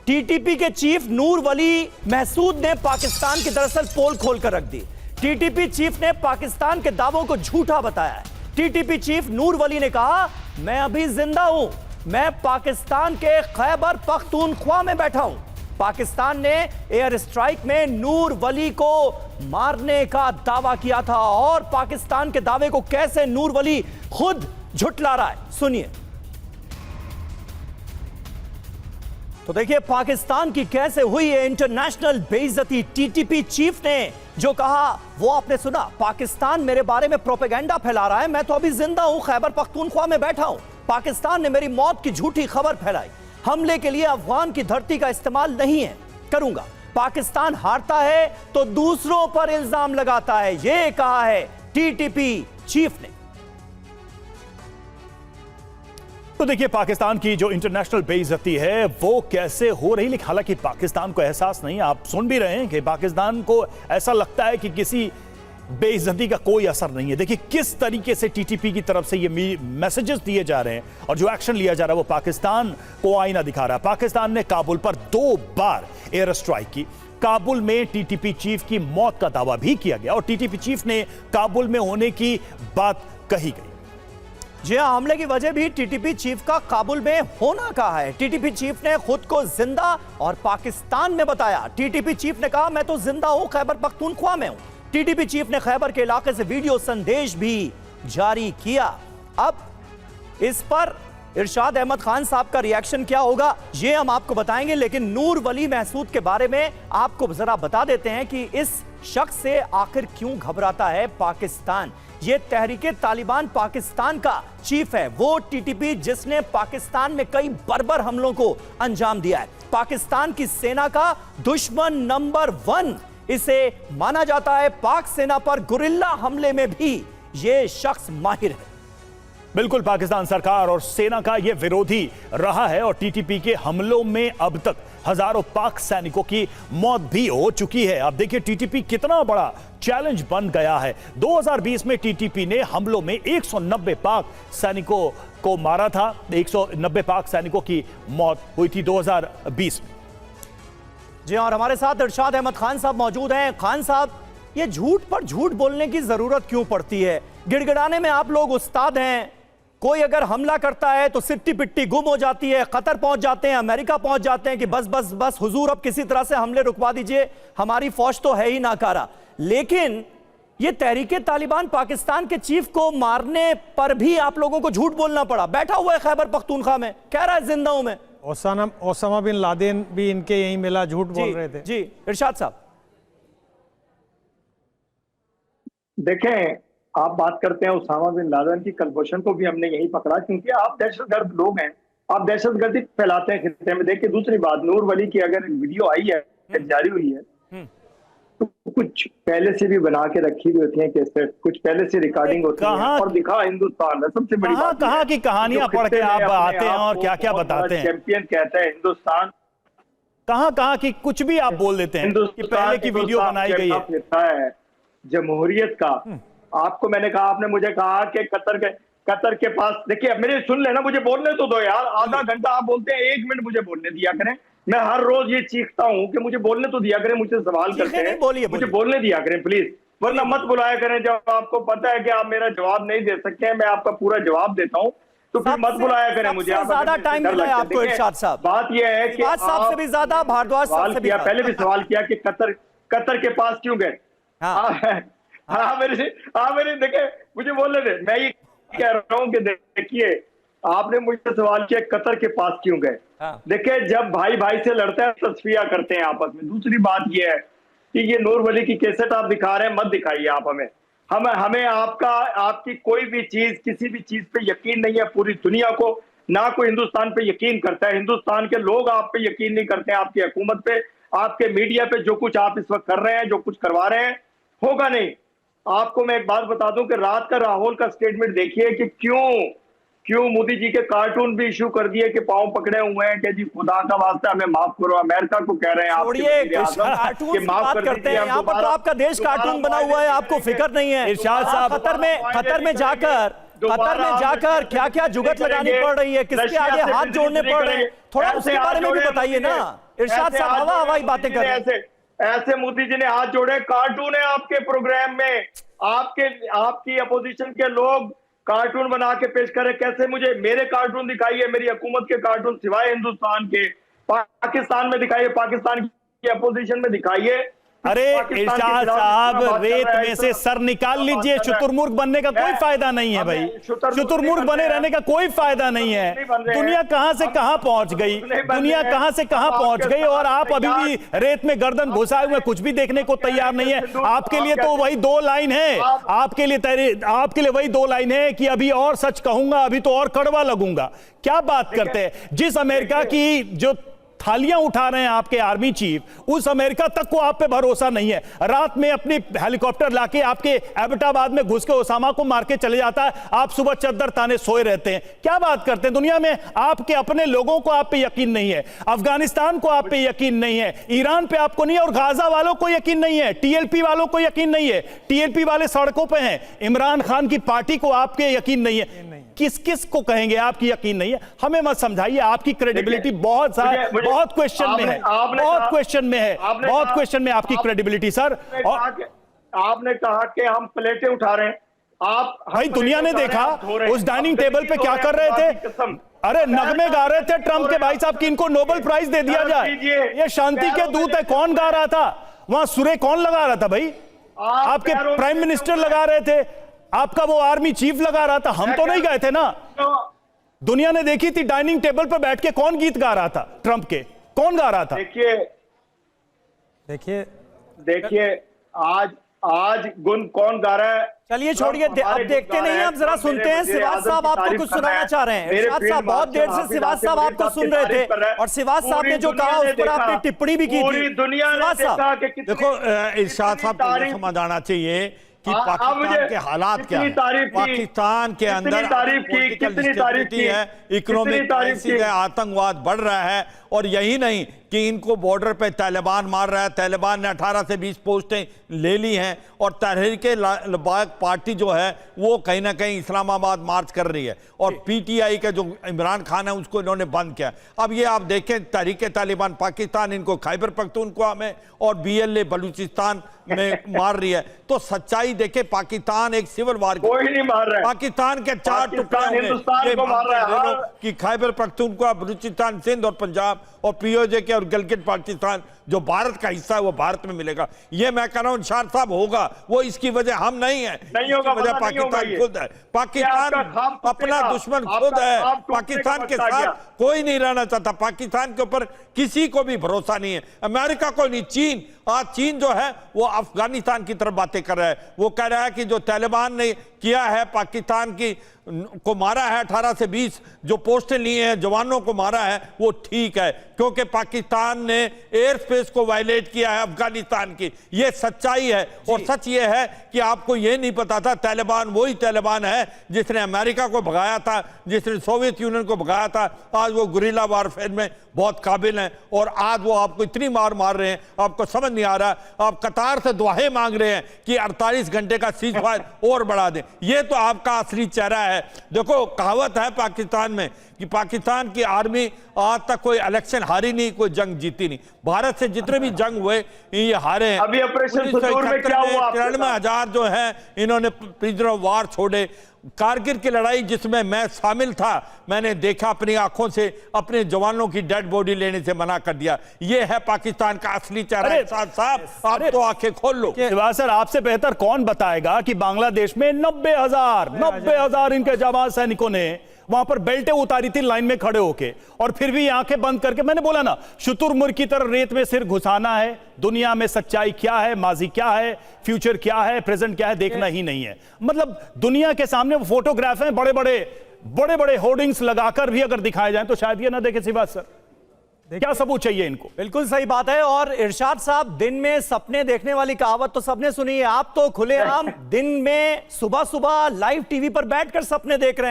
TTP के chief नूर वली महसूद ने पाकिस्तान की दरअसल पोल खोल कर रख दी। टीटीपी चीफ ने पाकिस्तान के दावों को झूठा बताया है। टीटीपी चीफ नूर वली ने कहा, मैं अभी जिंदा हूं, मैं पाकिस्तान के खैबर पख्तूनख्वा में बैठा हूं। पाकिस्तान ने एयर स्ट्राइक में नूर वली को मारने का दावा किया था और पाकिस्तान के दावे को कैसे नूर वली खुद झुठला रहा है, सुनिए। तो देखिए पाकिस्तान की कैसे हुई है इंटरनेशनल बेइज्जती। टीटीपी चीफ ने जो कहा वो आपने सुना, पाकिस्तान मेरे बारे में प्रोपेगेंडा फैला रहा है, मैं तो अभी जिंदा हूं, खैबर पख्तूनख्वा में बैठा हूं। पाकिस्तान ने मेरी मौत की झूठी खबर फैलाई। हमले के लिए अफगान की धरती का इस्तेमाल नहीं है करूंगा। पाकिस्तान हारता है तो दूसरों पर इल्जाम लगाता है, यह कहा है टीटीपी चीफ ने। तो देखिए पाकिस्तान की जो इंटरनेशनल बेइज्जती है वो कैसे हो रही, लेकिन हालांकि पाकिस्तान को एहसास नहीं, आप सुन भी रहे हैं कि पाकिस्तान को ऐसा लगता है कि किसी बेइज्जती का कोई असर नहीं है। देखिए किस तरीके से टीटीपी की तरफ से ये मैसेजेस दिए जा रहे हैं और जो एक्शन लिया जा रहा है वो पाकिस्तान को आईना दिखा रहा है। पाकिस्तान ने काबुल पर 2 बार एयर स्ट्राइक की। काबुल में टीटीपी चीफ की मौत का दावा भी किया गया और टीटीपी चीफ ने काबुल में होने की बात कही गई। जी हां, हमले की वजह भी टीटीपी चीफ का काबुल में होना कहा है। टीटीपी चीफ ने खुद को जिंदा और पाकिस्तान में बताया। टीटीपी चीफ ने कहा, मैं तो जिंदा हूं, खैबर पख्तूनख्वा में हूं। टीटीपी चीफ ने खैबर के इलाके से वीडियो संदेश भी जारी किया। अब इस पर इरशाद अहमद खान साहब का रिएक्शन क्या होगा ये हम आपको बताएंगे, लेकिन नूर वली महसूद के बारे में आपको जरा बता देते हैं कि इस शख्स से आखिर क्यों घबराता है पाकिस्तान। ये तहरीके तालिबान पाकिस्तान का चीफ है, वो टीटीपी जिसने पाकिस्तान में कई बर्बर हमलों को अंजाम दिया है। पाकिस्तान की सेना का दुश्मन नंबर 1 इसे माना जाता है। पाक सेना पर गुरिल्ला हमले में भी ये शख्स माहिर है। बिल्कुल, पाकिस्तान सरकार और सेना का यह विरोधी रहा है और टीटीपी के हमलों में अब तक हजारों पाक सैनिकों की मौत भी हो चुकी है। अब देखिए टीटीपी कितना बड़ा चैलेंज बन गया है। 2020 में टीटीपी ने हमलों में 190 पाक सैनिकों को मारा था। 190 पाक सैनिकों की मौत हुई थी 2020 में। जी और हमारे साथ इरशाद अहमद खान साहब मौजूद हैं। खान साहब, ये झूठ पर झूठ बोलने की जरूरत क्यों पड़ती है? गिड़गिड़ाने में आप लोग उस्ताद हैं। कोई अगर हमला करता है तो सिट्टी पिट्टी गुम हो जाती है, कतर पहुंच जाते हैं, अमेरिका पहुंच जाते हैं कि बस बस बस हुजूर अब किसी तरह से हमले रुकवा दीजिए, हमारी फौज तो है ही नाकारा। लेकिन ये तहरीके तालिबान पाकिस्तान के चीफ को मारने पर भी आप लोगों को झूठ बोलना पड़ा। बैठा हुआ है खैबर पख्तूनख्वा में, कह रहा है जिंदा हूं मैं। ओसामा बिन लादेन भी इनके यहीं मिला, झूठ बोल रहे थे। जी इरशाद साहब, देखें आप बात करते हैं उसामा बिन लादेन की, कलभूषण को भी हमने यही पकड़ा क्योंकि आप दहशतगर्द लोग हैं, आप दहशतगर्दी फैलाते हैं खित्ते में। देखिए दूसरी बात, नूर वली की अगर वीडियो आई है, जारी हुई है, तो कुछ पहले से भी बना के रखी हुई होती है कैसेट, कुछ पहले से रिकॉर्डिंग होती है और दिखा हिंदुस्तान है। सबसे बड़ी बात कहाँ की कहानियां पढ़ के आप आते हैं और क्या क्या बताते हैं। चैंपियन कहता है हिंदुस्तान, कहाँ की कुछ भी आप बोल देते हैं कि पहले की वीडियो बनाई गई है जमहूरियत का। आपको मैंने कहा, आपने मुझे कहा कि कतर के पास, देखिए मेरे सुन लेना, मुझे बोलने तो दो यार। आधा घंटा आप बोलते हैं, 1 मिनट मुझे बोलने दिया करें। मैं हर रोज ये चीखता हूं कि मुझे बोलने तो दिया करें, मुझसे सवाल करते हैं, मुझे बोलने दिया करें प्लीज, वरना मत बुलाया करें। जब आपको पता है कि आप मेरा जवाब नहीं दे सकते हैं, मैं आपका पूरा जवाब देता हूं, तो फिर मत बुलाया करें मुझे। ज्यादा टाइम मिला है आपको इरशाद साहब। बात यह है कि साहब से भी ज्यादा भारद्वाज साहब से भी, पहले भी सवाल किया कि कतर के पास क्यों गए। मेरे देखे, मुझे बोलने दे। मैं ये कह रहा हूँ कि देखिए आपने मुझसे सवाल किया कतर के पास क्यों गए। देखिए जब भाई भाई से लड़ते हैं तस्फिया करते हैं आपस में। दूसरी बात यह है कि ये नूर वली की कैसेट आप दिखा रहे हैं, मत दिखाइए आप हमें आपकी कोई भी चीज, किसी भी चीज पे यकीन नहीं है। पूरी दुनिया को ना कोई हिंदुस्तान पे यकीन करता है। हिंदुस्तान के लोग आप पे यकीन नहीं करते हैं, आपकी हुकूमत पे, आपके मीडिया पे। जो कुछ आप इस वक्त कर रहे हैं, जो कुछ करवा रहे हैं, होगा नहीं। आपको मैं एक बात बता दूं कि रात का राहुल का स्टेटमेंट देखिए कि क्यों मोदी जी के कार्टून भी इशू कर दिए कि पांव पकड़े हुए हैं कि जी खुदा का वास्ता हमें माफ करो। अमेरिका को कह रहे हैं कि माफ करते हैं। यहाँ पर तो आपका देश कार्टून बना हुआ है, आपको फिक्र नहीं है। इरशाद साहब, कतर में जाकर क्या क्या जुगत लगानी पड़ रही है, किसके आगे हाथ जोड़ने पड़ रहे हैं, थोड़ा उसके बारे में भी बताइए ना। इरशाद ऐसे साहब हाथ जोड़े हवाई मोदी बातें जी कर ने, रहे हैं। ऐसे मोदी जी ने हाथ जोड़े। कार्टून है आपके प्रोग्राम में, आपकी अपोजिशन के लोग कार्टून बना के पेश करे। कैसे मुझे मेरे कार्टून दिखाइए, मेरी हुकूमत के कार्टून सिवाय हिंदुस्तान के, पाकिस्तान में दिखाइए, पाकिस्तान की अपोजिशन में दिखाइए। अरे इरशाद साहब, रेत में से सर निकाल लीजिए। शुतुरमुर्ग बनने का कोई फायदा नहीं है भाई, शुतुरमुर्ग बने रहने का कोई फायदा नहीं है। दुनिया कहां से कहां पहुंच गई, दुनिया कहां से कहां पहुंच गई, और आप अभी भी रेत में गर्दन घुसाए हुए कुछ भी देखने को तैयार नहीं है। आपके लिए तो वही दो लाइन है, आपके लिए वही दो लाइन है कि अभी और सच कहूंगा, अभी तो और कड़वा लगूंगा। क्या बात करते हैं। जिस अमेरिका की जो थालियां उठा रहे हैं आपके आर्मी चीफ, उस अमेरिका तक को आप पे भरोसा नहीं है। रात में अपनी हेलीकॉप्टर लाके आपके एबटाबाद में घुस के ओसामा को मार के चले जाता है, आप सुबह चद्दर ताने सोए रहते हैं। क्या बात करते हैं। दुनिया में आपके अपने लोगों को आप पे यकीन नहीं है, अफगानिस्तान को आप पे यकीन नहीं है, ईरान पे आपको नहीं है, और गाजा वालों को यकीन नहीं है, टीएलपी वालों को यकीन नहीं है। टीएलपी वाले सड़कों पे हैं, इमरान खान की पार्टी को आपके यकीन नहीं है। किस किस को कहेंगे आपकी यकीन नहीं है। हमें मत समझाइए, आपकी क्रेडिबिलिटी बहुत क्वेश्चन में है, बहुत क्वेश्चन में है, बहुत क्वेश्चन में आपकी क्रेडिबिलिटी सर। आपने कहा कि हम प्लेटें उठा रहे हैं, आप भाई दुनिया ने देखा उस डाइनिंग टेबल पे क्या कर रहे थे। अरे नगमे गा रहे थे ट्रंप के भाई साहब कि इनको नोबेल प्राइज दे दिया जाए, ये शांति के दूत है। कौन गा रहा था वहां, सुरे कौन लगा रहा था भाई? आपके प्राइम मिनिस्टर लगा रहे थे, आपका वो आर्मी चीफ लगा रहा था, हम तो नहीं गए थे ना। दुनिया ने देखी थी डाइनिंग टेबल पर बैठ के कौन गीत गा रहा था, ट्रंप के कौन गा रहा था। देखिए आज गुन कौन गा रहा है। चलिए छोड़िए, अब देखते नहीं, अब जरा सुनते हैं। सिवाज साहब आपको कुछ सुनाना चाह रहे हैं। इरशाद साहब बहुत देर से सिवाज साहब आपको सुन रहे थे, और सिवाज साहब ने जो कहा उस पर आपने टिप्पणी भी की थी। देखो इरशाद साहब को ये समझ आना चाहिए कि पाकिस्तान के हालात क्या है। पाकिस्तान के अंदर कितनी तारीफ की है, इकोनॉमिक क्राइसिस है, आतंकवाद बढ़ रहा है, और यही नहीं कि इनको बॉर्डर पे तालिबान मार रहा है। तालिबान ने 18 से 20 पोस्टें ले ली हैं, और तहरीक-ए-इंसाफ पार्टी जो है वो कहीं ना कहीं इस्लामाबाद मार्च कर रही है, और पीटीआई का जो इमरान खान है उसको इन्होंने बंद किया। अब ये आप देखें, तहरीक-ए-तालिबान पाकिस्तान इनको खैबर पख्तूनख्वा में और BLA बलूचिस्तान में मार रही है। तो सच्चाई देखे, पाकिस्तान एक सिविल वार, कोई नहीं मार रहा है। पाकिस्तान के 4 टुकड़े हिंदुस्तान को मार रहा है कि खैबर पख्तूनख्वा, बलूचिस्तान, सिंध और पंजाब, और POJ के और गिलगित पाकिस्तान जो भारत का हिस्सा है वो भारत में मिलेगा। ये मैं कह रहा हूं इरशाद साहब होगा, वो इसकी वजह हम नहीं है, नहीं होगा, वजह पाकिस्तान खुद है। पाकिस्तान अपना दुश्मन खुद है, पाकिस्तान के साथ कोई नहीं रहना चाहता, पाकिस्तान के ऊपर किसी को भी भरोसा नहीं है, अमेरिका को नहीं, चीन। आज चीन जो है वो अफगानिस्तान की तरफ बातें कर रहा है, वो कह रहा है कि जो तालिबान ने किया है, पाकिस्तान की को मारा है, 18 से 20 जो पोस्टें ली हैं, जवानों को मारा है, वो ठीक है, क्योंकि पाकिस्तान ने एयर स्पेस को वायलेट किया है अफगानिस्तान की। ये सच्चाई है। और सच ये है कि आपको ये नहीं पता था, तालिबान वही तालिबान है जिसने अमेरिका को भगाया था, जिसने सोवियत यूनियन को भगाया था। आज वो गुरिल्ला वारफेयर में बहुत काबिल हैं, और आज वो आपको इतनी मार रहे हैं, आपको समझ नहीं आ रहा। आप कतार से दुआएं मांग रहे हैं कि 48 घंटे का सीज फायर और बढ़ा दें। ये तो आपका असली चेहरा है। देखो, कहावत है पाकिस्तान में कि पाकिस्तान की आर्मी आज तक कोई इलेक्शन हारी नहीं, कोई जंग जीती नहीं। भारत से जितने भी जंग हुए ये हारे हैं। अभी ऑपरेशन सिंदूर में क्या हुआ? 93,000 जो है इन्होंने प्रिजनर ऑफ वार छोड़े। कारगिल की लड़ाई जिसमें मैं शामिल था, मैंने देखा अपनी आंखों से, अपने जवानों की डेड बॉडी लेने से मना कर दिया। ये है पाकिस्तान का असली चेहरा। साहब आप तो आंखें खोल लो। सर, आपसे बेहतर कौन बताएगा कि बांग्लादेश में 90,000 इनके जवान सैनिकों ने वहां पर बेल्टें उतारी थी लाइन में खड़े होके, और फिर भी आंखें बंद करके, मैंने बोला ना, शुतुरमुर्ग की तरह रेत में सिर घुसाना है। दुनिया में सच्चाई क्या है, माजी क्या है, फ्यूचर क्या है, प्रेजेंट क्या है, देखना ही नहीं है। मतलब दुनिया के सामने वो फोटोग्राफ हैं, बड़े बड़े होर्डिंग्स लगाकर भी अगर दिखाए जाएं तो शायद ये ना देखे। सिवाज सर, क्या सबूत चाहिए इनको? बिल्कुल सही बात है। और इरशाद साहब, दिन में सपने देखने वाली कहावत तो सबने सुनी है, आप तो खुलेआम दिन में सुबह सुबह लाइव टीवी पर बैठकर सपने देख रहे हैं।